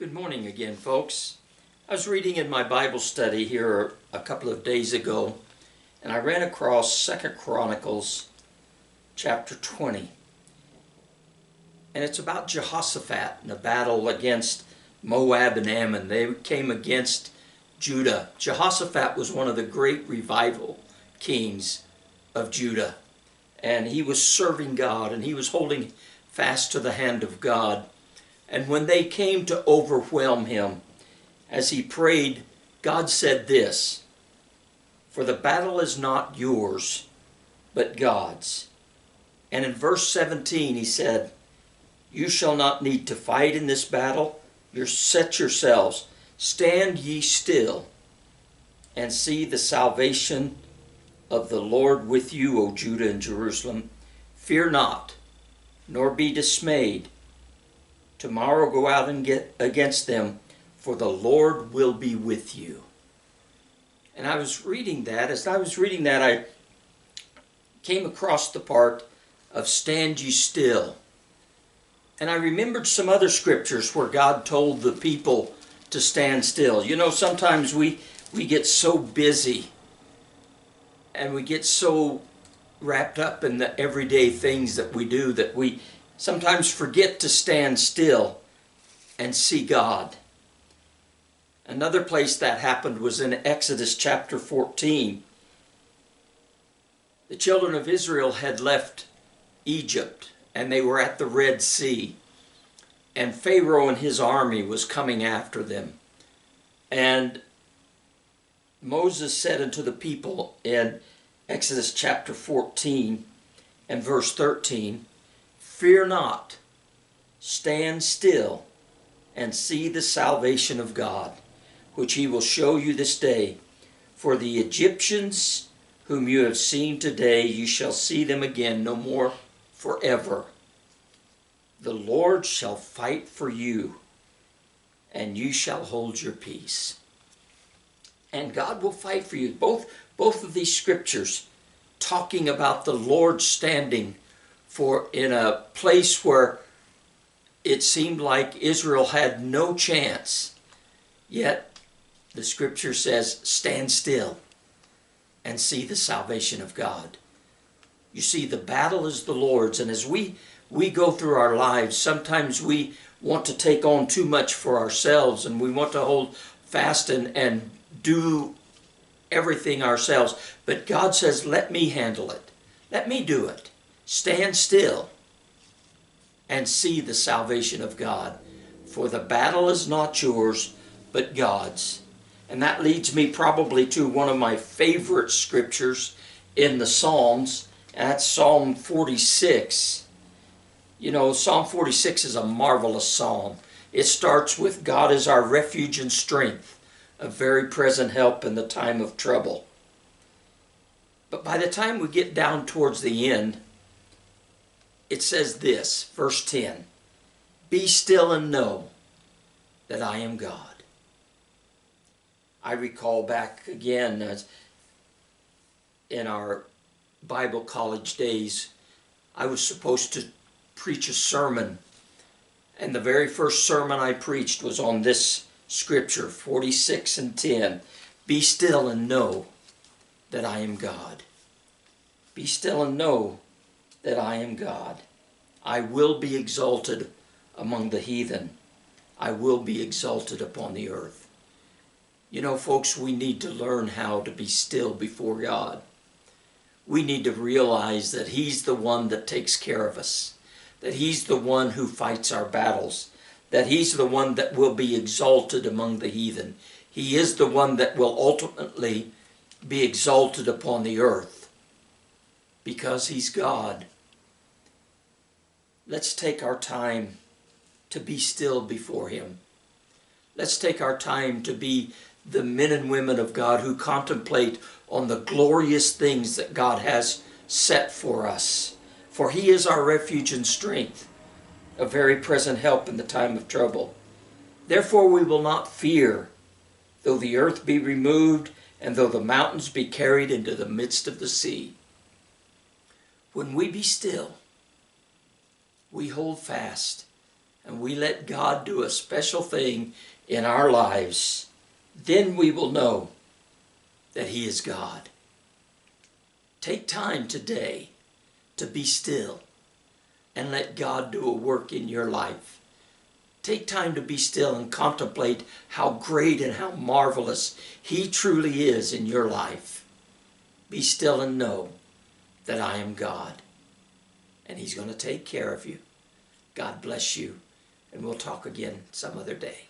Good morning again, folks. I was reading in my Bible study here a couple of days ago, and I ran across 2 Chronicles chapter 20. And it's about Jehoshaphat and a battle against Moab and Ammon. They came against Judah. Jehoshaphat was one of the great revival kings of Judah. And he was serving God, and he was holding fast to the hand of God. And when they came to overwhelm him, as he prayed, God said this, "For the battle is not yours, but God's." And in verse 17 he said, "You shall not need to fight in this battle. Set yourselves, stand ye still, and see the salvation of the Lord with you, O Judah and Jerusalem. Fear not, nor be dismayed. Tomorrow go out and get against them, for the Lord will be with you." And I was reading that. As I was reading that, I came across the part of "stand ye still." And I remembered some other scriptures where God told the people to stand still. You know, sometimes we get so busy and we get so wrapped up in the everyday things that we do that we sometimes forget to stand still and see God. Another place that happened was in Exodus chapter 14. The children of Israel had left Egypt and they were at the Red Sea. And Pharaoh and his army was coming after them. And Moses said unto the people in Exodus chapter 14 and verse 13, "Fear not, stand still, and see the salvation of God, which he will show you this day. For the Egyptians whom you have seen today, you shall see them again no more forever. The Lord shall fight for you, and you shall hold your peace." And God will fight for you. Both of these scriptures talking about the Lord standing for in a place where it seemed like Israel had no chance. Yet the scripture says, "Stand still and see the salvation of God." You see, the battle is the Lord's, and as we go through our lives, sometimes we want to take on too much for ourselves, and we want to hold fast and do everything ourselves. But God says, "Let me handle it. Let me do it. Stand still and see the salvation of God. For the battle is not yours, but God's." And that leads me probably to one of my favorite scriptures in the Psalms, and that's Psalm 46. You know, Psalm 46 is a marvelous psalm. It starts with, "God is our refuge and strength, a very present help in the time of trouble." But by the time we get down towards the end, it says this, verse 10, "Be still and know that I am God." I recall back again as in our Bible college days, I was supposed to preach a sermon. And the very first sermon I preached was on this scripture, 46 and 10. "Be still and know that I am God." Be still and know that I am God. I will be exalted among the heathen. I will be exalted upon the earth. You know, folks, we need to learn how to be still before God. We need to realize that He's the one that takes care of us, that He's the one who fights our battles, that He's the one that will be exalted among the heathen. He is the one that will ultimately be exalted upon the earth because He's God. Let's take our time to be still before Him. Let's take our time to be the men and women of God who contemplate on the glorious things that God has set for us. For He is our refuge and strength, a very present help in the time of trouble. Therefore we will not fear, though the earth be removed, and though the mountains be carried into the midst of the sea. When we be still, we hold fast and we let God do a special thing in our lives, then we will know that He is God. Take time today to be still and let God do a work in your life. Take time to be still and contemplate how great and how marvelous He truly is in your life. Be still and know that I am God, and He's going to take care of you. God bless you, and we'll talk again some other day.